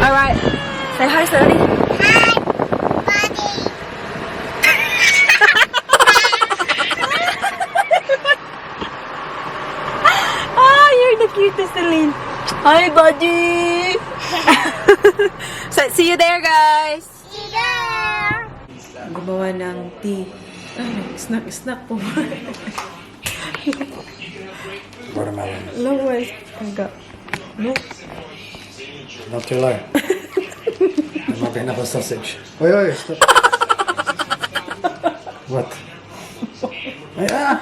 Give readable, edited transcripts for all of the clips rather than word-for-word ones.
Alright. Say hi, Sally. Hi, buddy. Ah, you're the cutest, Celine. Hi, buddy. So, see you there, guys. See ya. Gumawa ng tea. Ay, snack po. Watermelon. No way. Enggak. No. Not too low. There might be another sausage. Oi, stop. What? Ah!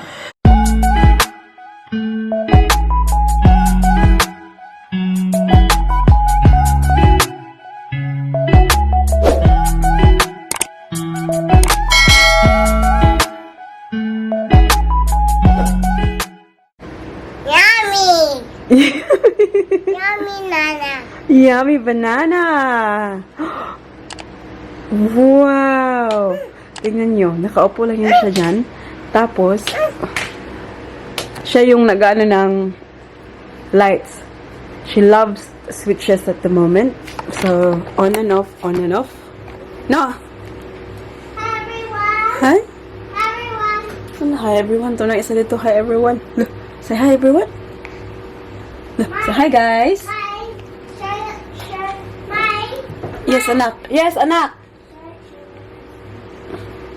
Yummy nana. Yummy banana. Wow. Tingnan nyo. Nakaupo lang yan siya dyan. Tapos, siya yung nag-ano ng lights. She loves switches at the moment. So, on and off, on and off. No. Hi everyone. Hi. Hi everyone. Hi everyone. Ito na isa dito. Hi everyone. Look. Say hi everyone. Look. Say hi guys. Hi. Share my. Yes, anak. Yes, anak.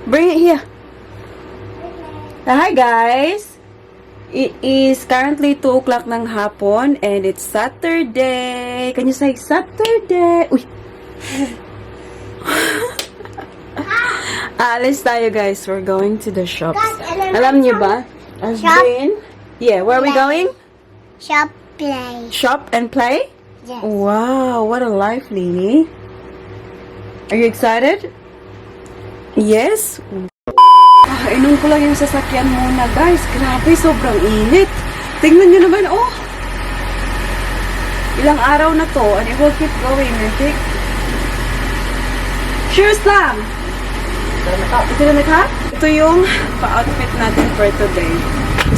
Bring it here. Hi guys. It is currently 2 o'clock ng hapon and it's Saturday. Can you say Saturday? Uy. Alis tayo guys. We're going to the shops. Alam niyo ba? I've Shop? been... Yeah, where are we going? Shop play. Shop and play? Yes. Wow, what a life, Nini. Are you excited? Yes? Inom ko lang yung sasakyan muna, guys. Grabe, sobrang init. Tingnan nyo naman, oh. Ilang araw na to, and it will keep going, I think. Cheers lang! Ito na naka? Ito yung pa-outfit natin for today.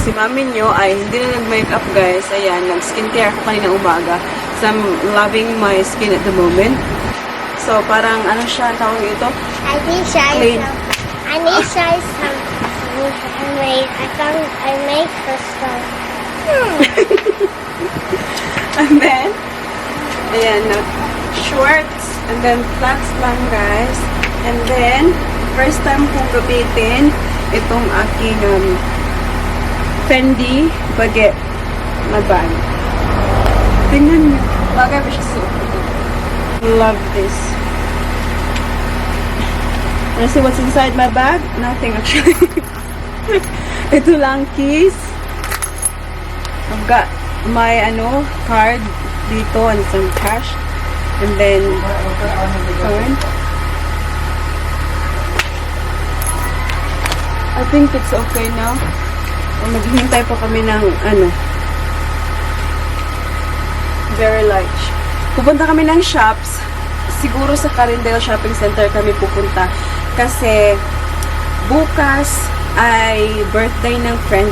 Si mami nyo ay hindi na nag-makeup, guys. Ayan, nag-skincare ako kanina umaga. So, I'm loving my skin at the moment. So, parang, ano siya, tawag ito? I need size Clean. some. I need size some. I make her stuff. And then, ayan, shorts, and then flats lang, guys. And then, first time kong gabitin itong aking Fendi baguette na bag. Tingnan nyo. Bagay pa siya suot. Love this. Wanna see what's inside my bag? Nothing actually. Ito lang keys. I've got my card dito and some cash. And then phone. I think it's okay now. Maghihintay pa kami ng very light. Pupunta kami ng shops. Siguro sa Carindale Shopping Center kami pupunta. Kasi bukas ay birthday ng friend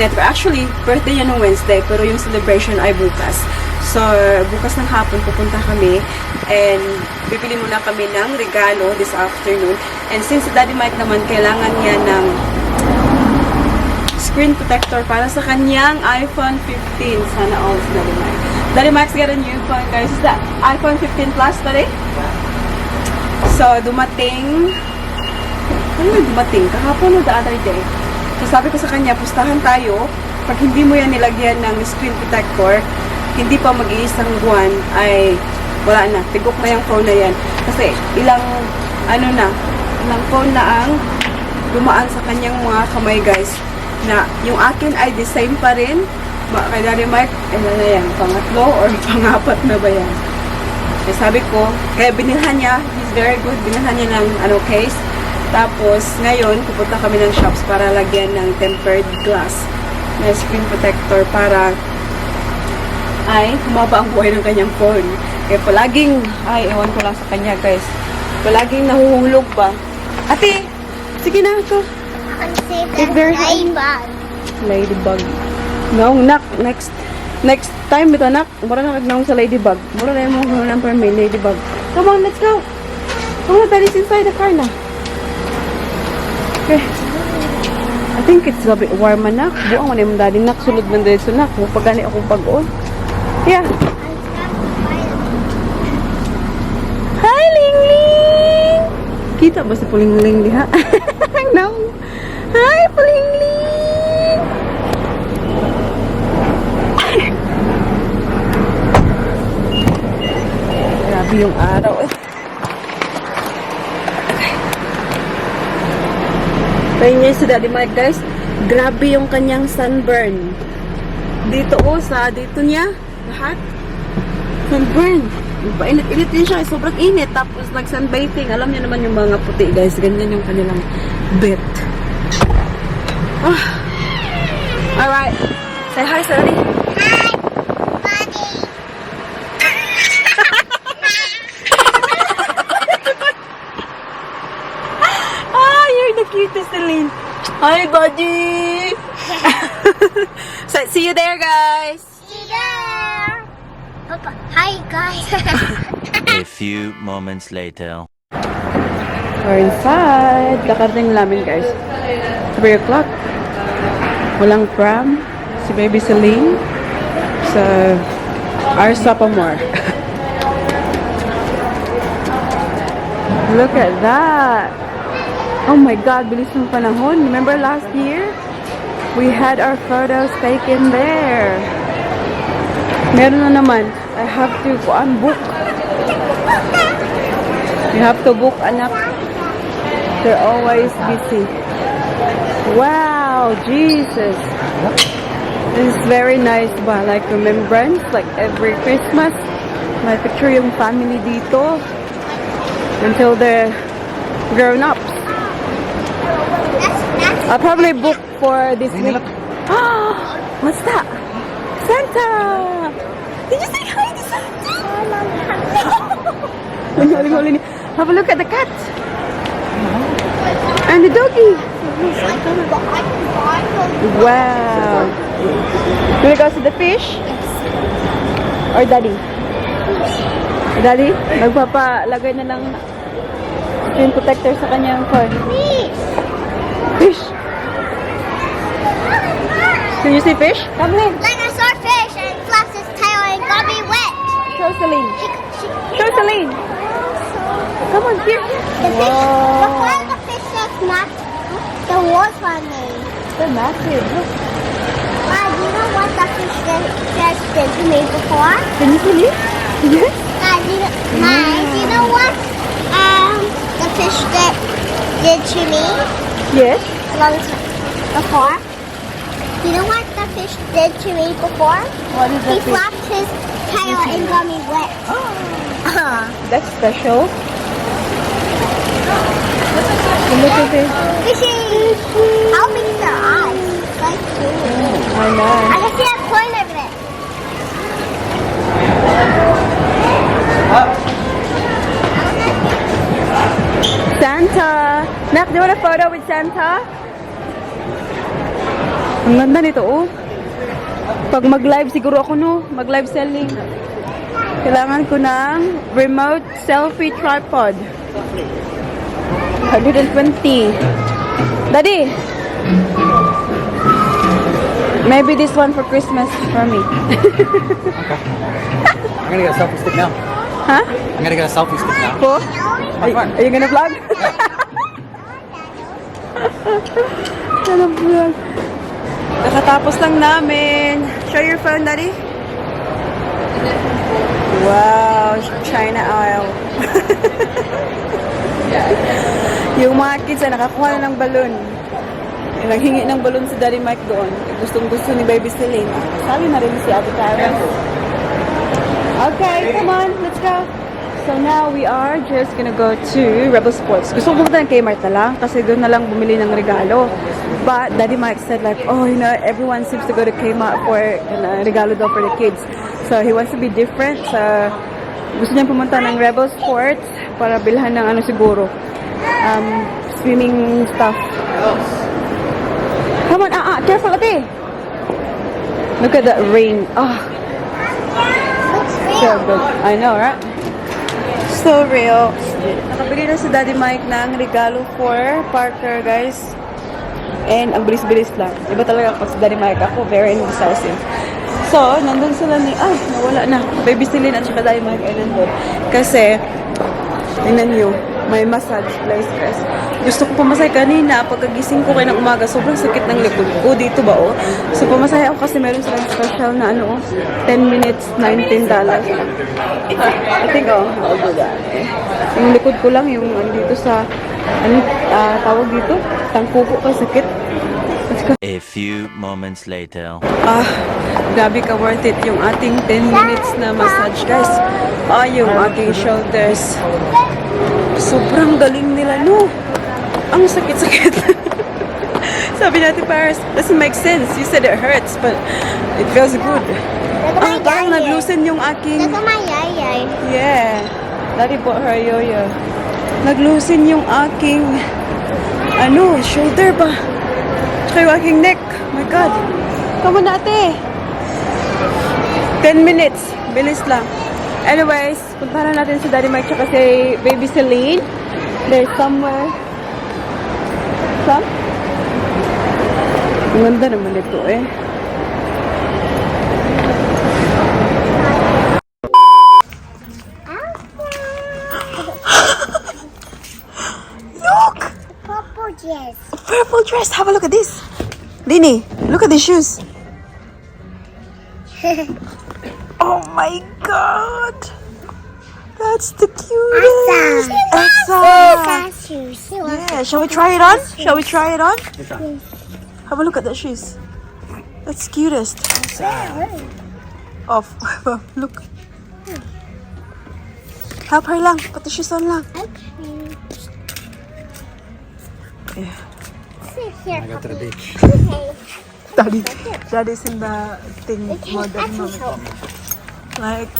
network. Actually, birthday yan ng Wednesday, pero yung celebration ay bukas. So, bukas ng hapon pupunta kami and bibili muna kami ng regalo this afternoon. And since Daddy Mike naman kailangan niya ng screen protector para sa kanyang iPhone 15. SANAOL si Daddy Mike. Daddy Mike's got a new phone, guys. Is that iPhone 15 Plus today? So, dumating. Ano yung dumating? Kahapon o the other day. So, sabi ko sa kanya, pustahan tayo. Pag hindi mo yan nilagyan ng screen protector, hindi pa mag-iisang buwan, ay wala na. Tigok na yung phone na yan. Kasi, ilang phone na ang dumaan sa kanyang mga kamay, guys. Na yung akin ay the same pa rin. Kay Daddy Mike, na yan, pangatlo or pangapat na ba yan? Eh, sabi ko, kaya binilhan niya, he's very good, binilhan niya ng case. Tapos, ngayon, pupunta kami ng shops para lagyan ng tempered glass na screen protector para ay humaba ang buhay ng kanyang phone. Kaya palaging, ewan ko lang sa kanya, guys. Palaging nahuhulog ba? Ate, sige na ito. Ladybug. Ladybug. No, next time bito anak. Mura na kagnaong sa ladybug. Mura na yung mga ng permit ladybug. Come on, let's go. Come on, Daddy's inside the car na. Okay. I think it's a bit warm anak. Buang mo na yung daddy nak. Sulod man dahil sunak. Mupagani akong pag-on. Yeah. Hi, Ling Ling! Kita ba si Puling Ling diha? No. Hi, Puling Ling! Grabe yung araw eh. Kaya niya si Daddy Mike guys, grabe yung kanyang sunburn. Dito sa dito niya, lahat. Sunburn. Init din siya, sobrang init. Tapos nag-sunbathing. Alam niyo naman yung mga puti guys, ganyan yung kanilang bit. Ah. Alright. Say hi, Sally. Cutest Celine. Hi, buddy. So, see you there, guys. See you there. Papa. Hi, guys. A few moments later. We're inside. Kakarating namin, guys. 3 o'clock. Walang pram. Si baby Celine. So, our sophomore. Look at that. Oh my God, bilis ng panahon. Remember last year? We had our photos taken there. Meron na naman. I have to book. You have to book, anak. They're always busy. Wow, Jesus. This is very nice ba? Like remembrance, like every Christmas. May picture yung family dito. Until they're grown-ups. I'll probably book for this week. Oh, what's that? Santa! Did you say hi to Santa? Have a look at the cat. And the doggy. Wow. Will you go see the fish? Or daddy? Daddy? Magpapalagay na lang screen protector sa kanyang phone. Fish. Can you see fish? Come in. Like I saw fish and flapped his tail and got me wet. Show Celine. Show Celine. Come on, here. The fish, before the fish was not, there was one name. They're massive. Look. Wow, you know what the fish did to me before? Can you see it? Yes. You know what the fish did to me? Yes. Before? You know what the fish did to me before? What is He that fish? flapped his tail and got me wet. That's special. Look at this. Fishy! How big is their eyes? Like cute. I know. I can see a coin over there. Santa! Mac, do you want a photo with Santa? Ang ganda nito, oh. Pag mag-live siguro ako, no? Mag-live selling. Kailangan ko ng remote selfie tripod. 120. Daddy! Maybe this one for Christmas for me. I'm gonna get a selfie stick now. Huh? I'm gonna get a selfie stick now. Po? Are you gonna vlog? Gonna vlog. Nakatapos lang namin. Show your phone, Daddy. Wow, China oil. Yung mga kids ay nakakuha na ng balon. Naghingi ng balon si Daddy Mike doon. Gustong gusto ni Baby Celine. Sabi na rin si Ate Karen. Okay, come on, let's go. So now we are just gonna go to Rebel Sports. Gusto ko pumunta ng Kmart na lang kasi doon na lang bumili ng regalo. But Daddy Mike said like, oh, you know, everyone seems to go to Kmart for regalo daw for the kids. So he wants to be different. So gusto niya pumunta ng Rebel Sports para bilhan ng ano siguro, swimming stuff. Come on, careful, ate. Look at that rain. Oh, feel good. I know, right? So real. Nakabili na si Daddy Mike ng regalo for Parker, guys. And ang bilis-bilis lang. Iba talaga ako si Daddy Mike. Ako very indecisive. So, nandun sila ni... Ay, nawala na. Baby Celine at saka Daddy Mike ay nandun. Kasi, tingnan nyo, may massage place, guys. Gusto ko pumasay kanina. Pagkagising ko kayo ng umaga, sobrang sakit ng likod ko. Dito ba, oh? So, pumasay ako kasi meron silang special na, 10 minutes, $19. I think, I'll do that. Yung likod ko lang, yung dito sa, tawag dito? Tangkuko ka, sakit. A few moments later. Grabe ka worth it yung ating 10 minutes na massage, guys. Yung ating shoulders. Sobrang galing nila, no? Ang sakit-sakit. Sabi natin, Paris, doesn't make sense. You said it hurts, but it feels good. Parang nag-loosen yung aking... Look at my yay. Yeah. Daddy bought her yo-yo. Nag-loosen yung aking... shoulder ba? Tsaka yung aking neck. Oh my God. Come on, ate. 10 minutes. Bilis lang. Anyways, puntahan natin si Daddy Mike tsaka si Baby Celine. There's somewhere. Saan? Ang ganda naman ito eh. Look! Purple dress. Purple dress. Have a look at this. Lini, look at these shoes. Oh my God. That's the cutest. Elsa. Yeah, shall we try it on? Shall we try it on? Have a look at the shoes. That's cutest. Off. Look. Help her lang. Put the shoes on lang. Yeah. Sit here. I go to the beach. Daddy's in the thing more than mommy. Like,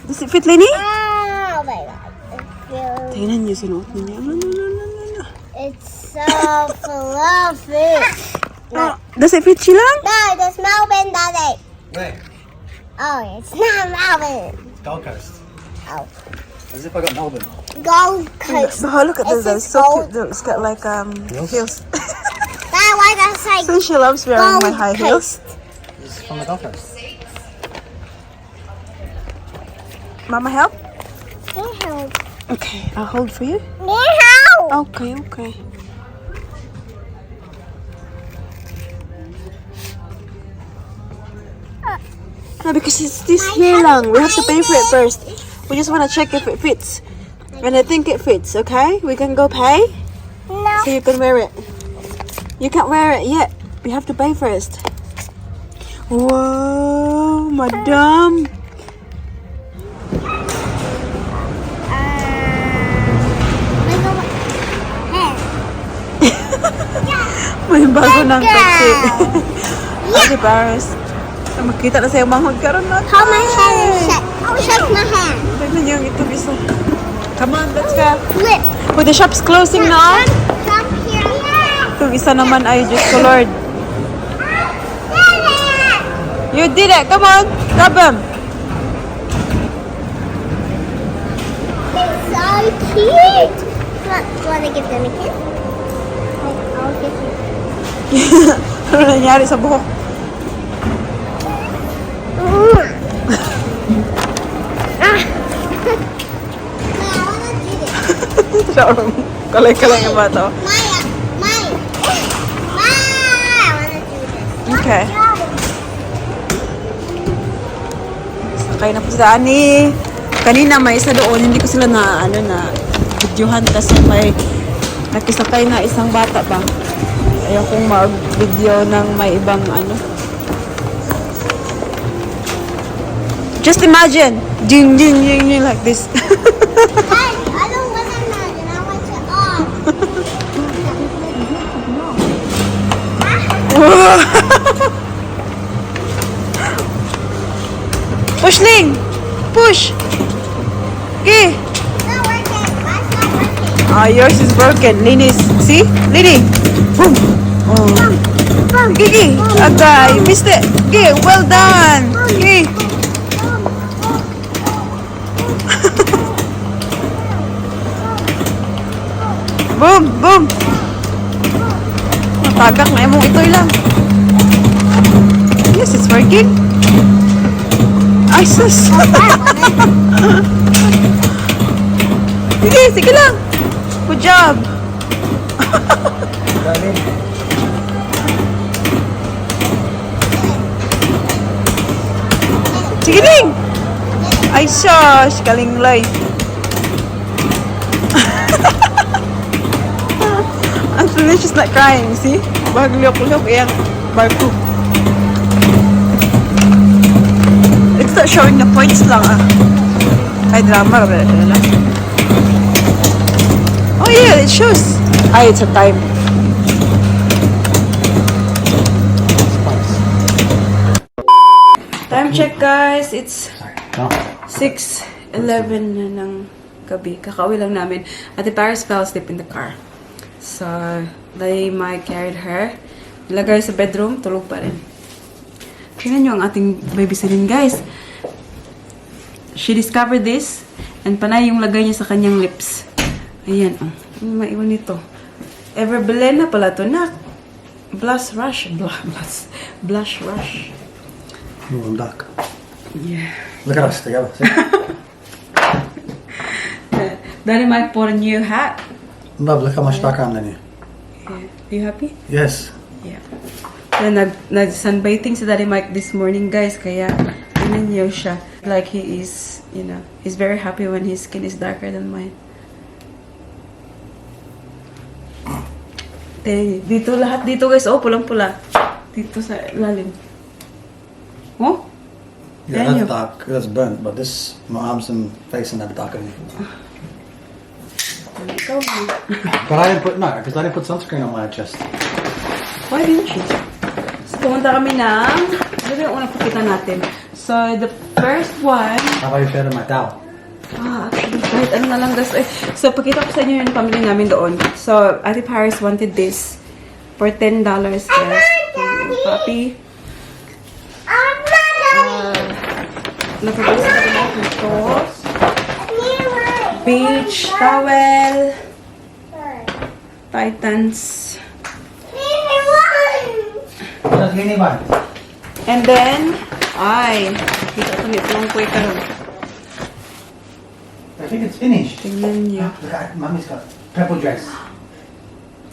does it fit, Lenny? Oh my God. It feels... Tingnan niyo, sinuot niya. No. It's so fluffy. No. Does it fit siya lang? No, it's Melbourne, Daddy. Where? Oh, it's not Melbourne. Gold Coast. Oh. As if I got Melbourne. Gold Coast. Oh, look at this. It That's says so gold. cute. It's got like heels. Dad, why does it say So she loves wearing my Gold high heels. It's from the Gold Coast. Mama, help? Meow. Okay, I'll hold for you. Meow. Okay. No, because it's this here lang. We have to pay for it first. We just want to check if it fits. And I think it fits, okay? We can go pay. No. So you can wear it. You can't wear it yet. We have to pay first. Whoa, madam. May bago ng kotse. Okay, Paris. Makita na sa'yo manghod karon na. Hold my hand and shake. Shake my hand. Tignan niyo yung ito bisa. Come on, let's go. Flip. Oh, the shop's closing now. Jump here. Yeah. Itong isa naman ay Diyos ko, Lord. You did it. Come on. Grab him. It's so cute. You want to give them a kiss? I'll give you. Ano nangyari sa buhok? Kalay-kalay yung bata. Maya. I want to do this. Okay. Sakay na po sa ani. Kanina may isa doon, hindi ko sila na videohan kasi may nakisakay na isang bata ba. Ayaw kong mag-video ng may ibang Just imagine, ding like this. Guys, I don't want to imagine. I want to off. Push, Ling! Push! Okay. Not working. Mine's not working. Yours is broken. Linis. See? Lini. Boom. Oh. Gigi. Aga, you missed it. Okay, well done. Okay. Boom! Boom! Matagak na imong ito'y lang. Yes, it's working. Ay, sus! Sige, sige lang. Good job. Sige ning. Ay, sus! Kalinglay. Actually, she's not crying, see? Bahagliok-liok iyang barko. It's not showing the points lang, ah. Ay, drama. Oh, yeah, it shows. Ay, it's a time. Time check, guys. It's No. 6:11 na ng gabi. Kakauwi lang namin. Ate Paris fell asleep in the car. So, they might carried her. Nilagay sa bedroom, tulog pa rin. Tingnan nyo ang ating babysitting, guys. She discovered this, and panay yung lagay niya sa kanyang lips. Ayan, oh. Ano maiwan nito? Everbelen na pala to, na. Blush rush. Blush rush. I'm dark. Yeah. Look at us together. See? Daddy might put a new hat. Love, look how much darker I'm than you. Yeah. Are you happy? Yes. Yeah. So, nag-sunbathing si Daddy Mike this morning, guys. Kaya, tingnan niyo siya. Like, he is, you know, he's very happy when his skin is darker than mine. Dito lahat dito, guys. Oh, pulang-pula. Dito sa lalim. Oh? Yeah, Daniel. that's dark. That's burnt, but this, my arms and face are never darker than you. Ikaw, But I didn't put, no, because I didn't put sunscreen on my chest. why didn't you? So, pumunta kami ng... Ano yung unang pakita natin? So, the first one... How about you share my towel? Actually, kahit ano na lang, guys. So, pakita ko sa inyo yung family namin doon. So, Ate Paris wanted this for $10, guys. Papi. Nakabili sa kanila ito. Beach towel. Titans. Just mini one. And then, kita ko nito ng kuya karon. I think it's finished. Tingnan niyo. Look at mommy's got purple dress.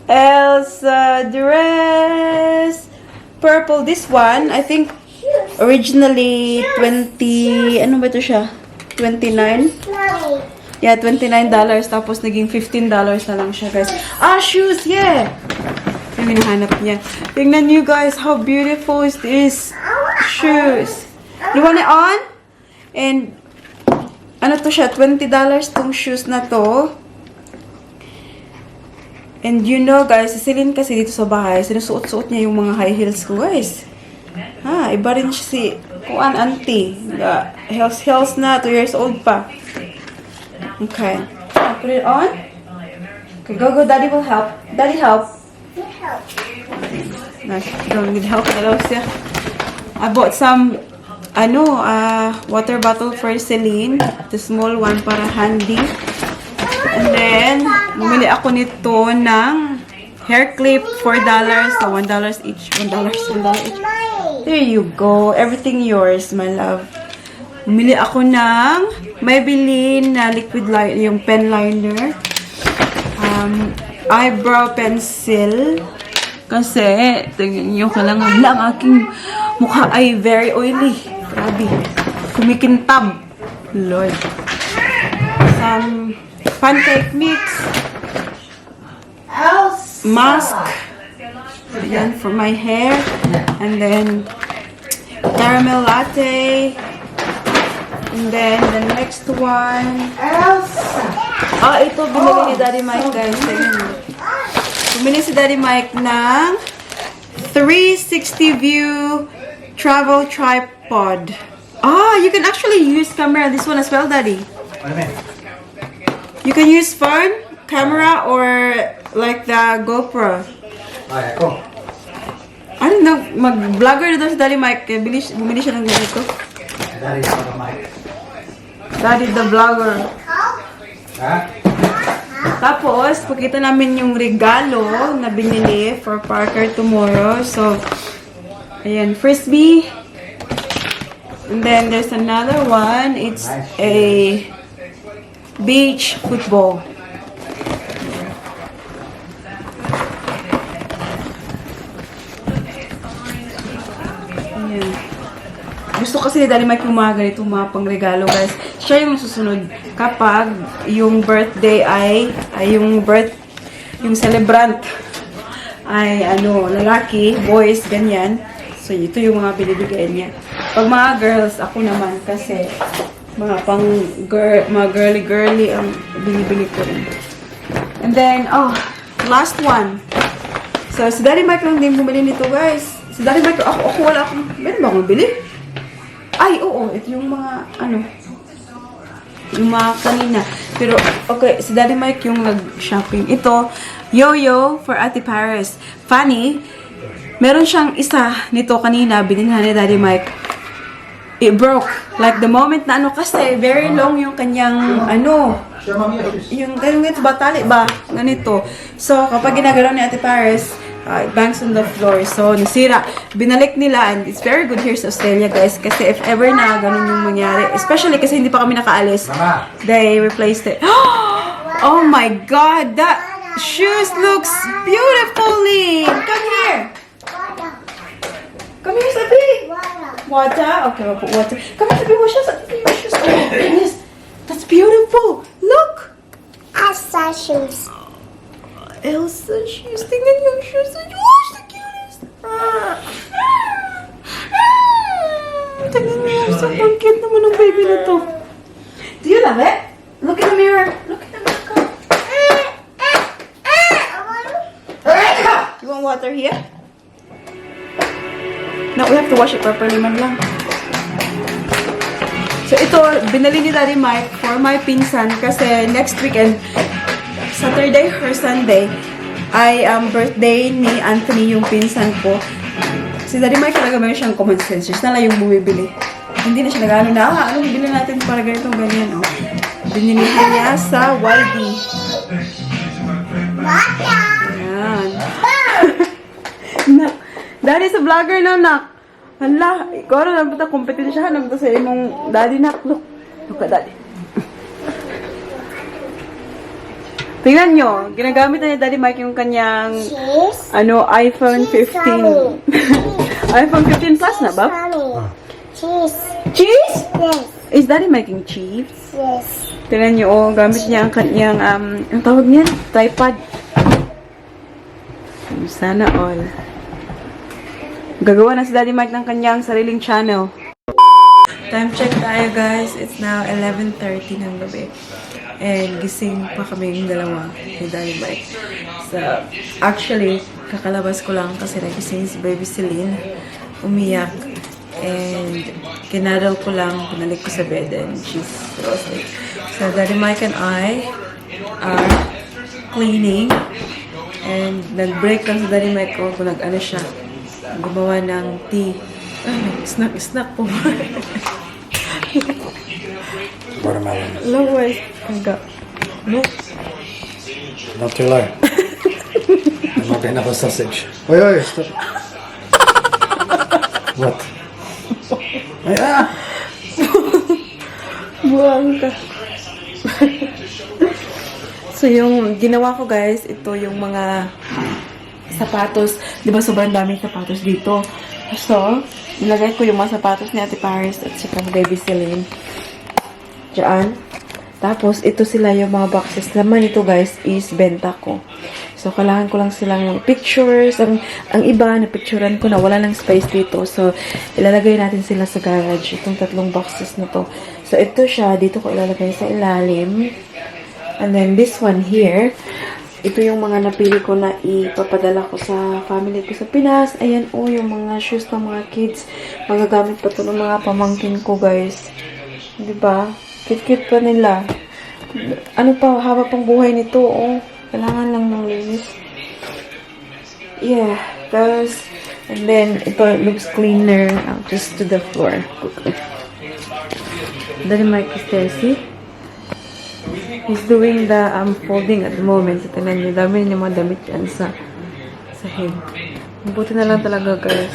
Elsa dress. Purple. This one, I think, originally 20, ano ba ito siya? 29? Yeah, $29. Tapos naging $15 na lang siya, guys. Shoes, yeah! Yung hinahanap niya. Tingnan niyo, guys, how beautiful is this shoes. You want it on? And, ano to siya? $20 tong shoes na to. And you know, guys, si Celine kasi dito sa bahay, sinusuot-suot niya yung mga high heels ko, guys. Iba rin siya si Kuan auntie. Heels na, 2 years old pa. Okay. Put it on. Okay, go. Daddy will help. Daddy help. Nice. Don't need help. Hello, siya. I bought some, water bottle for Celine. The small one para handy. And then, bumili ako nito ng hair clip, $4. So, $1 each. $1 each. There you go. Everything yours, my love. Bumili ako ng Maybelline na liquid liner, yung pen liner. Eyebrow pencil. Kasi, tingnan nyo, kailangan lang aking mukha ay very oily. Grabe. Kumikintab. Lord. Some pancake mix. Mask. Yan for my hair. And then, caramel latte. And then, the next one. Ito, binili ni Daddy Mike, guys. Bumili si Daddy Mike ng 360 view travel tripod. You can actually use camera. This one as well, Daddy. What do you mean? You can use phone, camera, or like the GoPro. Yeah, cool. I don't know, mag-vlogger na daw si Daddy Mike. Bumili siya ng ganito. That is not a mic. Daddy the vlogger. Ha? Tapos, pakita namin yung regalo na binili for Parker tomorrow. So, ayan, frisbee. And then, there's another one. It's a beach football. Ayan. Gusto kasi ni Daddy Mike yung mga ganito, mga pangregalo, guys. Siya yung susunod kapag yung birthday ay yung celebrant ay lalaki, boys, ganyan. So, ito yung mga binibigay niya. Pag mga girls, ako naman kasi mga mga girly ang binibili ko rin. And then, last one. So, si Daddy Mike lang din bumili nito, guys. Si Daddy Mike, ako wala akong, meron ba akong bili? Ay, oo. Ito yung mga, yung mga kanina. Pero, okay, si Daddy Mike yung nag-shopping. Ito, Yo-Yo for Ate Paris. Funny, meron siyang isa nito kanina, binilhan ni Daddy Mike. It broke. Like, the moment na kasi, very long yung kanyang, yung ganito ba, tali ba? Ganito. So, kapag ginagalaw ni Ate Paris, it bangs on the floor. So, nasira. Binalik nila, and it's very good here sa Australia, guys. Kasi if ever na ganun yung mangyari, especially kasi hindi pa kami nakaalis, they replaced it. Oh my God! That shoes looks beautifully! Come here! Come here, Sabi! Water? Okay, we'll put water. Come here, Sabi, wash your shoes. Oh my goodness! That's beautiful! Look! Elsa shoes. Elsa shoes. Tingnan yung shoes. Wash the cutest. Tingnan mo yung Elsa. Ang cute naman ng baby na to. Do you love it? Look in the mirror. Look in the mirror. You want water here? No, we have to wash it properly man lang. So ito, binili ni Daddy Mike for my pinsan kasi next weekend, Saturday or Sunday, ay birthday ni Anthony, yung pinsan ko. Si Daddy Mike talaga meron siyang common sense. Siya na lang yung bumibili. Hindi na siya nag-ano na, anong bibili natin para ganito, ganyan, oh. Binilihan niya sa Waldi. Ayan. Daddy sa vlogger na, nak. Hala, ikaw na naman ito, kompetensya naman ito sa imong daddy, nak. Look at daddy. Tingnan nyo, ginagamit na ni Daddy Mike yung kanyang, iPhone 15. iPhone 15 Plus na ba? Cheese. Cheese? Yes. Is Daddy making cheese? Yes. Tingnan nyo, gamit niya ang kanyang, ang tawag niyan? Tripod. SANAOL. Gagawa na si Daddy Mike ng kanyang sariling channel. Time check tayo, guys. It's now 11:30 ng gabi. And gising pa kami yung dalawa ni Daddy Mike. So, actually, kakalabas ko lang kasi nagising si Baby Celine. Umiyak. And kinadal ko lang, pinalik ko sa bed, and she's asleep. So, Daddy Mike and I are cleaning. And nag-break lang si Daddy Mike ko kung nag-ano siya. Gumawa ng tea. Snack po. Watermelon. Low waist. No. Not too low. There might be another sausage. Oi, stop. What? Buwang ka. So, yung ginawa ko, guys, ito yung mga sapatos. Di ba sobrang daming sapatos dito? So, nilagay ko yung mga sapatos ni Ate Paris at saka Baby Celine. Diyan. Tapos, ito sila yung mga boxes. Laman ito, guys, is benta ko. So, kailangan ko lang silang yung pictures. Ang iba, na-picturean ko na wala ng space dito. So, ilalagay natin sila sa garage. Itong 3 boxes na to. So, ito siya. Dito ko ilalagay sa ilalim. And then, this one here. Ito yung mga napili ko na ipapadala ko sa family ko sa Pinas. Ayan, yung mga shoes ng mga kids. Magagamit pa to ng mga pamangkin ko, guys. Diba? Cute-cute pa nila. Ano pa, haba pang buhay nito, Kailangan lang ng linis. Yeah. Tapos, and then, ito looks cleaner. I'll just to the floor. Daddy Mike is there, see? He's doing the folding at the moment. So, tingnan niyo, dami niya mga damit yan sa head. Mabuti na lang talaga, guys.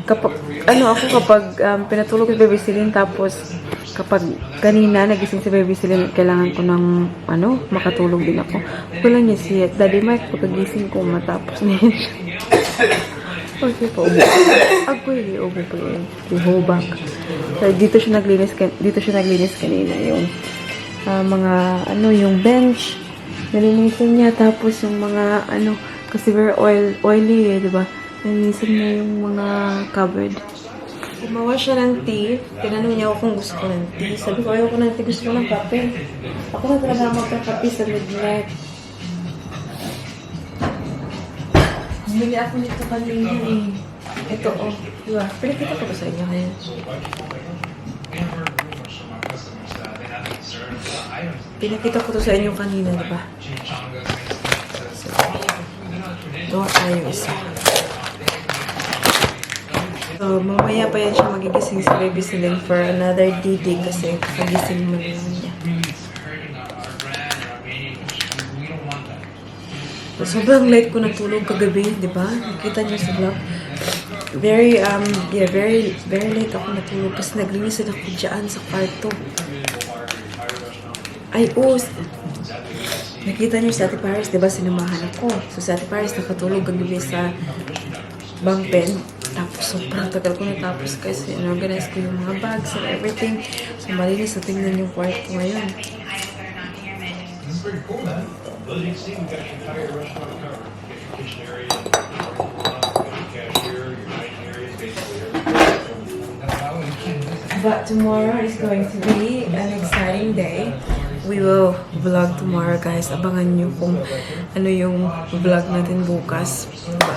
Kapag pinatulog si Baby Celine, tapos kapag kanina nagising si Baby Celine, kailangan ko ng, makatulog din ako. Wala niya siya. Daddy Mike, pagkagising ko, matapos na yun. Okay po, ubo. Ako hindi, ubo po yun. Ihobak. So, dito siya naglinis kanina. Yung yung bench, nalinisan niya. Tapos yung mga, kasi very oily diba? Nalinisan niya yung mga cupboard. Gumawa siya ng tea. Tinanong niya ako kung gusto ko ng tea. Sabi ko, ayaw ko ng tea. Gusto ko ng kape. Ako na talaga magkakape sa midnight. Bumili ako nito kanina eh. Ito diba? Pinakita ko ba sa inyo ngayon? Pinakita ko to sa inyo kanina, diba? So, ito tayo isa. So, mamaya pa yan siya magigising si Baby Celine for another DD kasi kagising mo naman niya. So, sobrang late ko natulog kagabi, di ba? Nakita niyo sa vlog. Very late ako natulog kasi naglinisan ako dyan sa kwarto. Nakita niyo si Ate Paris, di ba? Sinamahan ako. So, si Ate Paris nakatulog kagabi sa bunk bed. Tapos, sobrang tagal ko natapos kasi in-organize ko yung mga bags and everything. So, malinis na tingnan yung kwarto ngayon. Pretty cool, man. Well, you can see we've got your entire restaurant covered. You get your kitchen area, your cashier, your dining area, basically everything. But tomorrow is going to be an exciting day. We will vlog tomorrow, guys. Abangan nyo kung ano yung vlog natin bukas.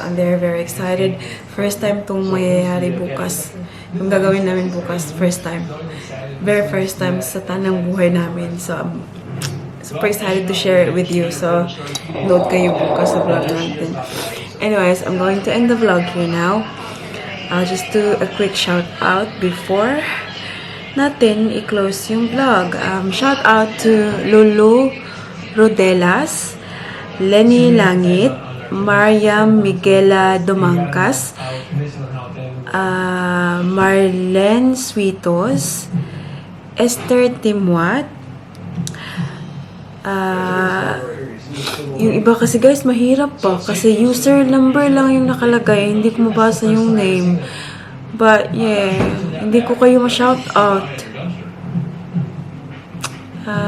I'm very excited. First time itong mayayari bukas. Yung gagawin namin bukas, first time. Very first time sa tanang buhay namin. So, I'm super excited to share it with you. So, note kayo bukas sa vlog natin. Anyways, I'm going to end the vlog here now. I'll just do a quick shout out before natin i-close yung vlog. Shout out to Lulu Rodelas, Lenny Langit, Mariam Miguela Domangkas, Marlene Sweetos, Esther Timwat, yung iba kasi guys mahirap pa kasi user number lang yung nakalagay, hindi ko mabasa yung name. But yeah, hindi ko kayo ma-shout out.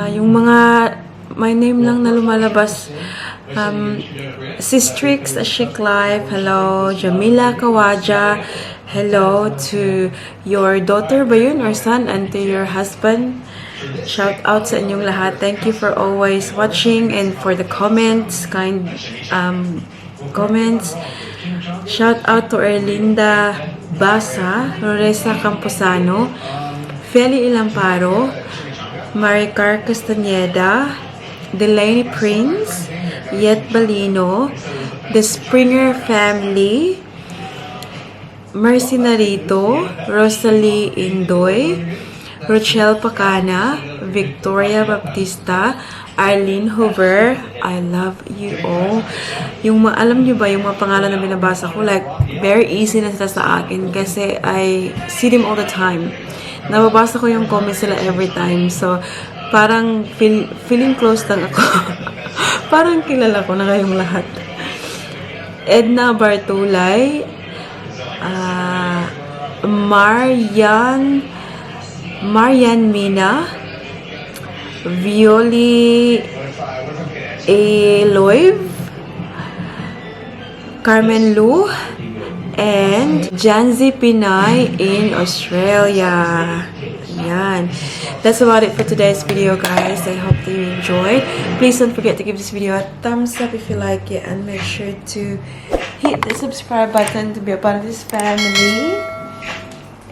Yung mga my name lang na lumalabas. Sistrix, A Chic Life, hello. Jamila Kawaja, hello to your daughter ba yun or son and to your husband. Shout out sa inyong lahat. Thank you for always watching and for the comments, kind comments. Shout out to Erlinda Basa, Roresa Camposano, Feli Ilamparo, Maricar Castaneda, Delaney Prince, Yet Balino, The Springer Family, Mercy Narito, Rosalie Indoy, Rochelle Pacana, Victoria Baptista, Arlene Hoover, I love you all. Alam nyo ba, yung mga pangalan na binabasa ko, like, very easy na sila sa akin kasi I see them all the time. Nababasa ko yung comments sila every time. So, parang feeling close lang ako. Parang kilala ko na kayong lahat. Edna Bartolay, Marian Mina, Violi Eloiv, Carmen Lu, and Janzi Pinay in Australia. Yan. That's about it for today's video, guys. I hope that you enjoyed. Please don't forget to give this video a thumbs up if you like it, and make sure to hit the subscribe button to be a part of this family.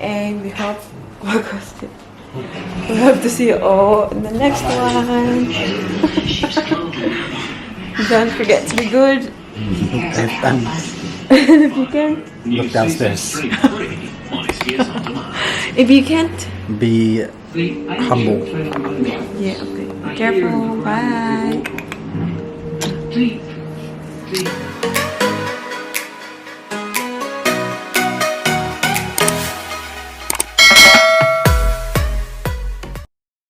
And we hope we hope to see you all in the next one. Don't forget to be good. If you can, Look downstairs. if you can't, Be humble. Yeah, okay. Careful. Bye.